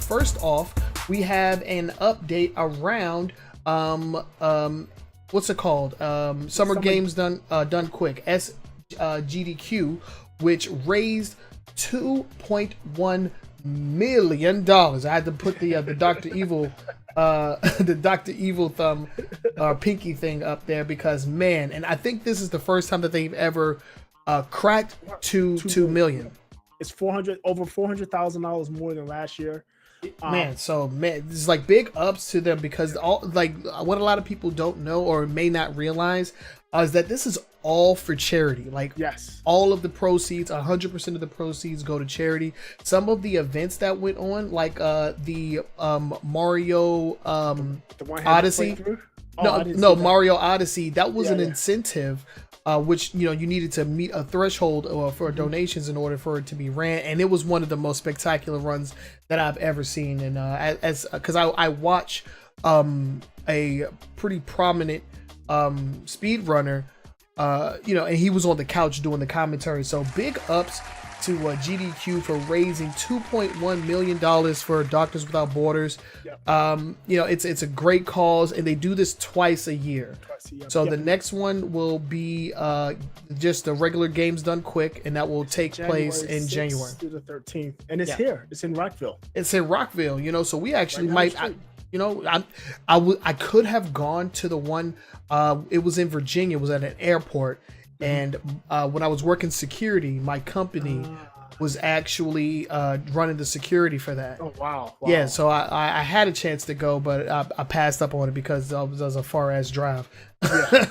first off, we have an update around what's it called? Summer Games Done Quick, SGDQ, which raised $2.1 million. I had to put the Dr. Evil the Dr. Evil thumb pinky thing up there because, man, and I think this is the first time that they've ever cracked 2 million. It's over $400,000 more than last year. Man, it's like big ups to them because what a lot of people don't know or may not realize is that this is all for charity. Like, yes, all of the proceeds, 100% of the proceeds go to charity. Some of the events that went on, like the Mario Odyssey. Mario Odyssey. That was an incentive. Which you needed to meet a threshold for donations in order for it to be ran, and it was one of the most spectacular runs that I've ever seen. And because I watch a pretty prominent speed runner, and he was on the couch doing the commentary. So big ups to GDQ for raising $2.1 million for Doctors Without Borders. Yep. It's a great cause, and they do this twice a year. So the next one will be just the regular Games Done Quick, and that will take place in January through the 13th. And it's here. It's in Rockville. So we actually might. I could have gone to the one. It was in Virginia. It was at an airport. And when I was working security, my company was actually running the security for that. Oh, wow. Yeah, so I had a chance to go, but I passed up on it because it was a far-ass drive. Yeah.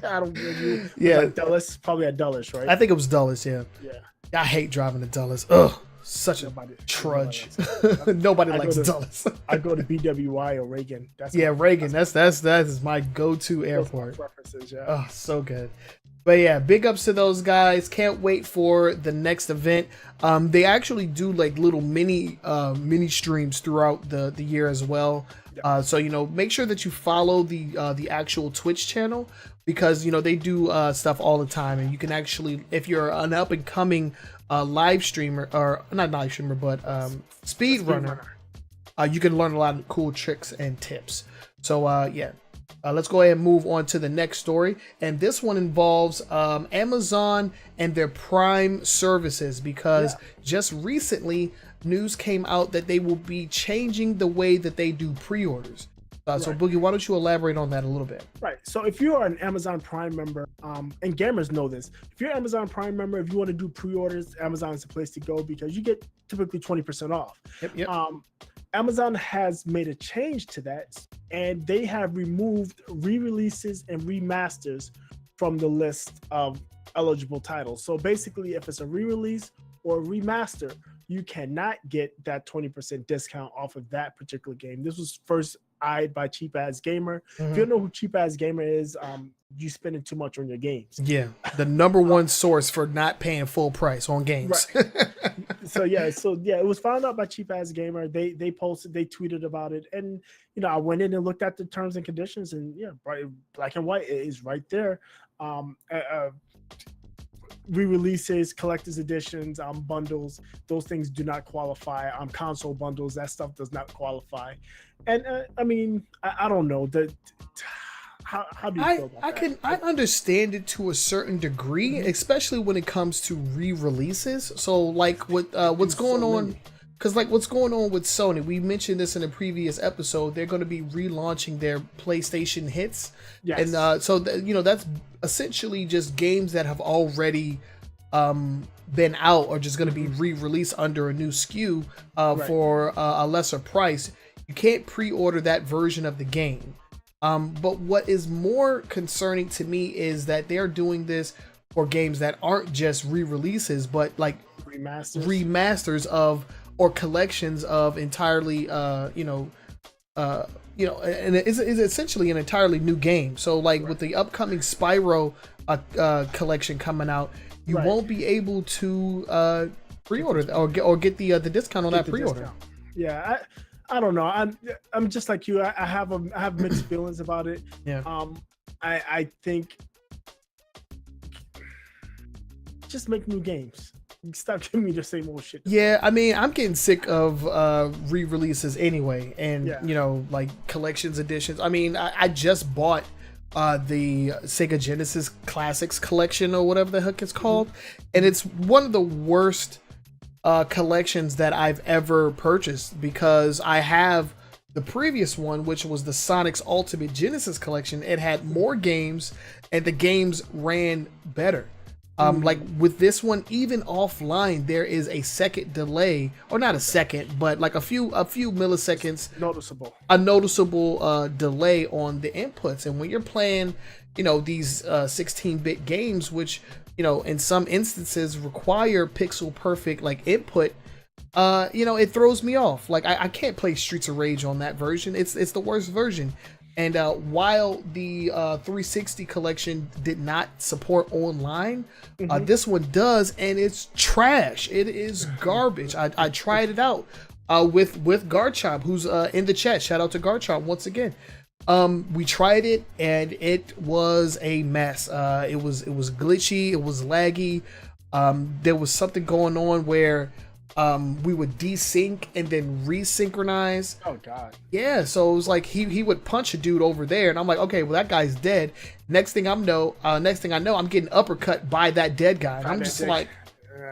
I don't know. Yeah. Like Dulles, probably at Dulles, right? I think it was Dulles, yeah. Yeah. I hate driving to Dulles. Ugh. Such a trudge. Nobody likes Dulles. I go to BWI or Reagan. Reagan. That is my go-to airport. Preferences, yeah. Oh, so good. But yeah, big ups to those guys. Can't wait for the next event. They actually do like little mini streams throughout the year as well. Yep. So make sure that you follow the actual Twitch channel because they do stuff all the time, and you can actually, if you're an up and coming live streamer, or not live streamer, but speed runner, you can learn a lot of cool tricks and tips. So let's go ahead and move on to the next story, and this one involves Amazon and their Prime services because just recently news came out that they will be changing the way that they do pre-orders. So Boogie, why don't you elaborate on that a little bit? Right. So if you are an Amazon Prime member, and gamers know this, if you're an Amazon Prime member, if you want to do pre-orders, Amazon is the place to go because you get typically 20% off. Yep. Amazon has made a change to that, and they have removed re-releases and remasters from the list of eligible titles. So basically, if it's a re-release or a remaster, you cannot get that 20% discount off of that particular game. This was first eyed by Cheap Ass Gamer. If you don't know who Cheap Ass Gamer is, you spending too much on your games. Yeah, the number one source for not paying full price on games. Right. So it was found out by Cheap Ass Gamer. They tweeted about it, and I went in and looked at the terms and conditions, and black and white is right there. Re-releases, collector's editions, bundles, those things do not qualify. Console bundles, that stuff does not qualify. And I don't know that. How do you feel about that? I understand it to a certain degree, especially when it comes to re-releases. So like what's going on? Because like what's going on with Sony, we mentioned this in a previous episode. They're going to be relaunching their PlayStation hits, and that's essentially just games that have already been out or just going to be re-released under a new SKU for a lesser price. You can't pre-order that version of the game. But what is more concerning to me is that they're doing this for games that aren't just re-releases, but like remasters of or collections of entirely, and it's essentially an entirely new game. So like with the upcoming Spyro collection coming out, you won't be able to pre-order or get the discount on that pre-order. Discount. Yeah, I don't know. I'm just like you. I have mixed feelings about it. Yeah. I think just make new games. Stop giving me the same old shit. Yeah, I mean, I'm getting sick of re-releases anyway, and you know, like collections editions. I mean, I just bought the Sega Genesis Classics collection or whatever the heck it's called, and it's one of the worst collections that I've ever purchased, because I have the previous one, which was the Sonic's Ultimate Genesis collection. It had more games, and the games ran better. Like with this one, even offline, there is a second delay, or not a second, but like a few milliseconds, a noticeable delay on the inputs. And when you're playing, you know, these 16-bit games, which, you know, in some instances require pixel perfect like input, you know, it throws me off. Like I can't play Streets of Rage on that version. It's the worst version. And while the 360 collection did not support online, this one does, and it's trash. It is garbage. I tried it out with Garchomp, who's in the chat. Shout out to Garchomp once again. We tried it, and it was a mess. It was glitchy. It was laggy. There was something going on where we would desync and then resynchronize. Oh god. Yeah, so it was like he would punch a dude over there, and I'm like, okay, well that guy's dead. Next thing I know, I'm getting uppercut by that dead guy. And I'm just like,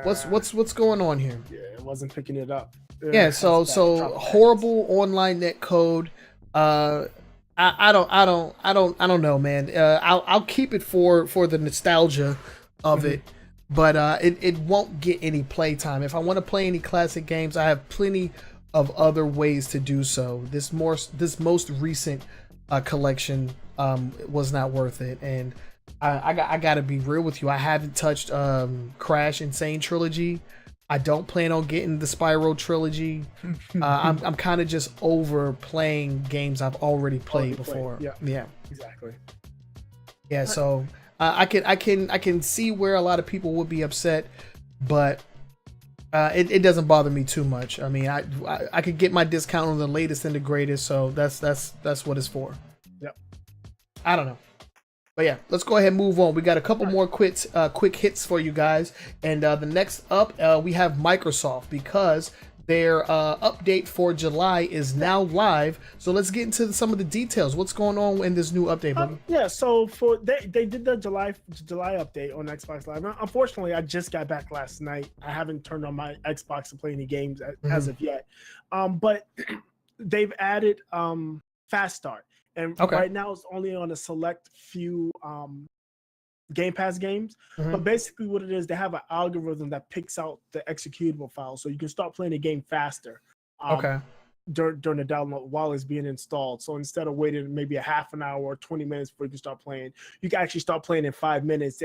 what's going on here? Yeah, it wasn't picking it up. Yeah, so horrible online net code. I don't know, man. I'll keep it for the nostalgia of it. But it won't get any playtime. If I want to play any classic games, I have plenty of other ways to do so. This most recent collection was not worth it, and I gotta be real with you. I haven't touched Crash Insane Trilogy. I don't plan on getting the Spyro Trilogy. I'm kind of just over playing games I've already played before. Yeah, exactly. Yeah, so. I can see where a lot of people would be upset, but it doesn't bother me too much. I mean, I could get my discount on the latest and the greatest, so that's what it's for. Yep. I don't know, but yeah, let's go ahead and move on. We got a couple more quick hits for you guys, and the next up we have Microsoft, because their update for July is now live. So let's get into some of the details. What's going on in this new update, buddy? Yeah, so they did the July update on Xbox Live. Unfortunately, I just got back last night. I haven't turned on my Xbox to play any games as of yet. But they've added Fast Start, and right now it's only on a select few Game Pass games. But basically what it is, they have an algorithm that picks out the executable file, so you can start playing the game faster during the download while it's being installed. So instead of waiting maybe a half an hour or 20 minutes before you can start playing, you can actually start playing in 5 minutes.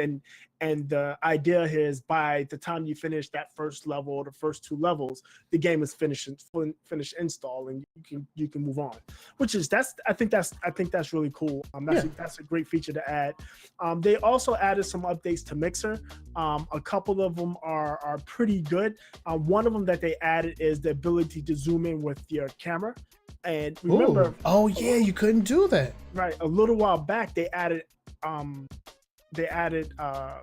And the idea here is by the time you finish that first level or the first 2 levels, the game is finished install, and you can move on. I think that's really cool. That's a great feature to add. They also added some updates to Mixer. A couple of them are pretty good. One of them that they added is the ability to zoom in with your camera. And remember, you couldn't do that. Right, a little while back they added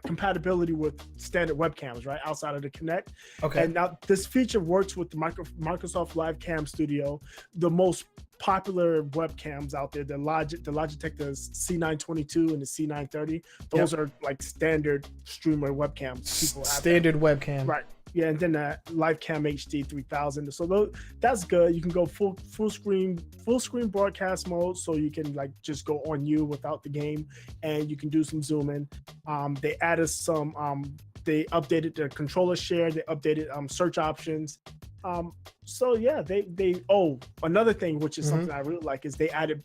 compatibility with standard webcams, right, outside of the Kinect. And now this feature works with the Microsoft Live Cam Studio, the most popular webcams out there. The Logitech, the C922 and the C930. Those are like standard streamer webcams. People have standard webcam. Right. Yeah, and then the Livecam HD 3000. So that's good. You can go full screen broadcast mode, so you can like just go on you without the game, and you can do some zooming. They added some. They updated the controller share. They updated search options. So yeah, they another thing, which is something I really like, is they added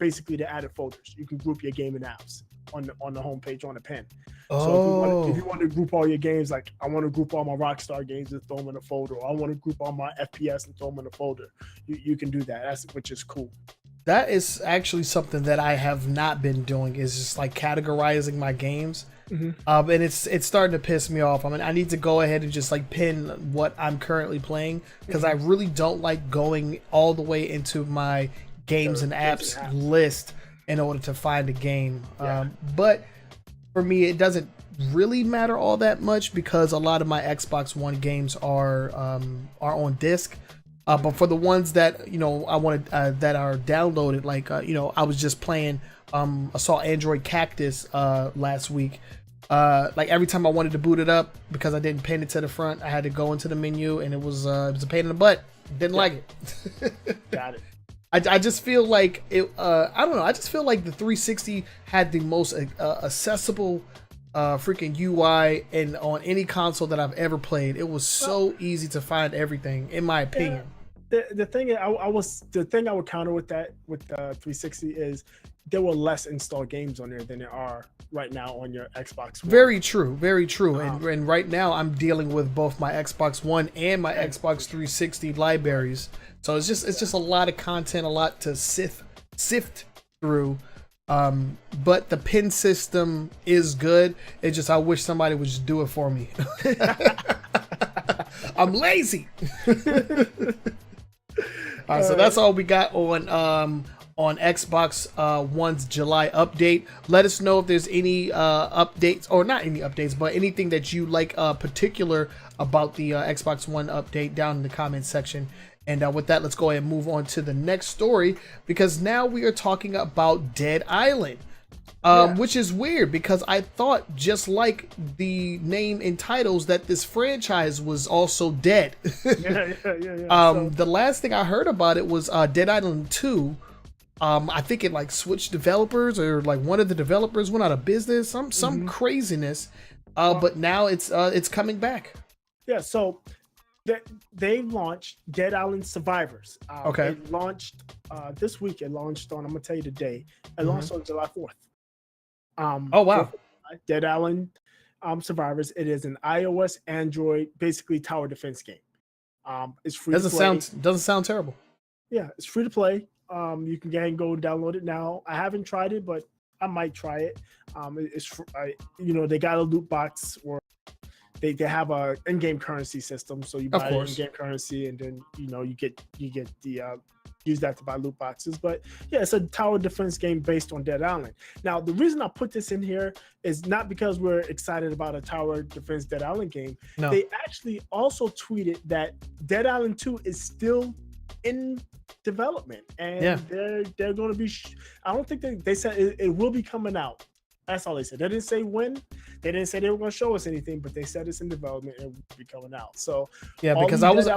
folders. You can group your gaming apps on the homepage on a pen. So if you want to group all your games, like I want to group all my Rockstar games and throw them in a folder, or I want to group all my FPS and throw them in a folder, you can do that. Which is cool. That is actually something that I have not been doing, is just like categorizing my games. And it's starting to piss me off. I mean, I need to go ahead and just like pin what I'm currently playing, because I really don't like going all the way into my games and apps list in order to find a game. But for me, it doesn't really matter all that much because a lot of my Xbox One games are on disc. But for the ones that I wanted that are downloaded, like I was just playing. I saw Android Cactus last week. Like every time I wanted to boot it up because I didn't pin it to the front, I had to go into the menu, and it was a pain in the butt. Didn't like it. Got it. I just feel like it. I don't know. I just feel like the 360 had the most accessible freaking UI, and on any console that I've ever played, it was so easy to find everything, in my opinion. The thing I would counter with that with 360 is there were less installed games on there than there are right now on your Xbox One. Very true, very true. And right now I'm dealing with both my Xbox One and my Xbox 360 libraries, so it's just a lot of content, a lot to sift through. But the pin system is good. It's just I wish somebody would just do it for me. I'm lazy. So that's all we got on Xbox One's July update. Let us know if there's any updates, or not any updates, but anything that you like particular about the Xbox One update down in the comment section. And with that, let's go ahead and move on to the next story, because now we are talking about Dead Island. Which is weird because I thought, just like the name entitles, that this franchise was also dead. The last thing I heard about it was Dead Island 2. I think it like switched developers, or like one of the developers went out of business, some craziness. But now it's coming back. Yeah, so they launched Dead Island Survivors. Okay. It launched this week. It launched on, I'm gonna tell you the day. It launched on July 4th. Oh wow. Dead Island Survivors. It is an iOS, Android, basically tower defense game. It's free to play. Doesn't sound terrible. Yeah, it's free to play. You can go ahead and go download it now. I haven't tried it, but I might try it. They got a loot box, or they have a in-game currency system, so you buy in-game currency, and then you get the use that to buy loot boxes. But yeah, it's a tower defense game based on Dead Island. Now, the reason I put this in here is not because we're excited about a tower defense Dead Island game. No. They actually also tweeted that Dead Island 2 is still in development, and they're going to be I don't think they said it will be coming out. That's all they said. They didn't say when. They didn't say they were going to show us anything, but they said it's in development and will be coming out. So yeah, because I was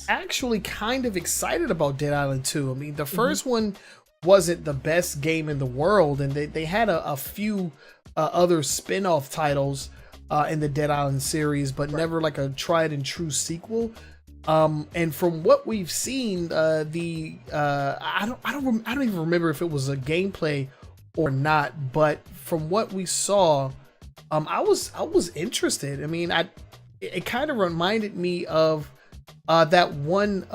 actually kind of excited about Dead Island 2. I mean, the first one wasn't the best game in the world, and they had a few other spin-off titles in the Dead Island series, but never like a tried and true sequel. And from what we've seen, I don't even remember if it was a gameplay or not, but from what we saw, I was interested. I mean, it kind of reminded me of that one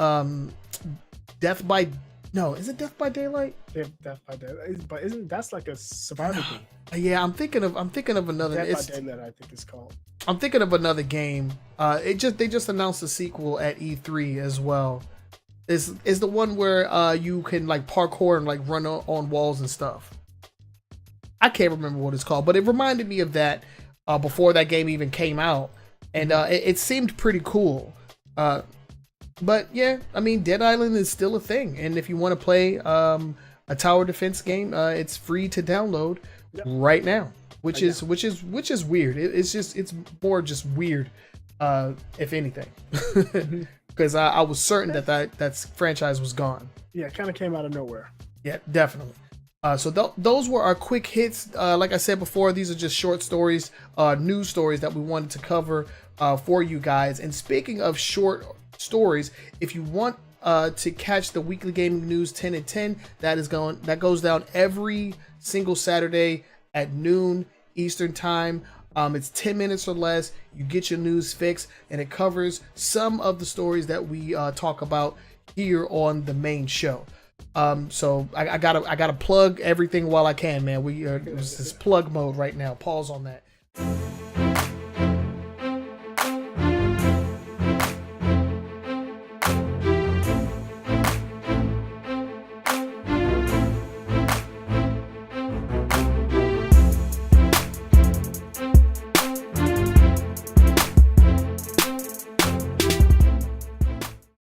Death by Daylight? Death by Daylight, but that's like a survival game. Yeah, I'm thinking of another. Death by Daylight, I think it's called. I'm thinking of another game. They just announced a sequel at E3 as well. Is the one where you can like parkour and like run on walls and stuff. I can't remember what it's called, but it reminded me of that before that game even came out, and it seemed pretty cool. But yeah, I mean, Dead Island is still a thing, and if you want to play a tower defense game, it's free to download right now, which is weird. It's more just weird, if anything, because I was certain that franchise was gone. Yeah, it kind of came out of nowhere. Yeah, definitely. So those were our quick hits. Like I said before, these are just short stories, news stories that we wanted to cover for you guys. And speaking of short stories, if you want to catch the weekly gaming news 10 at 10, that goes down every single Saturday at noon Eastern time. It's 10 minutes or less. You get your news fix, and it covers some of the stories that we talk about here on the main show. So I gotta plug everything while I can, man. It's plug mode right now. Pause on that.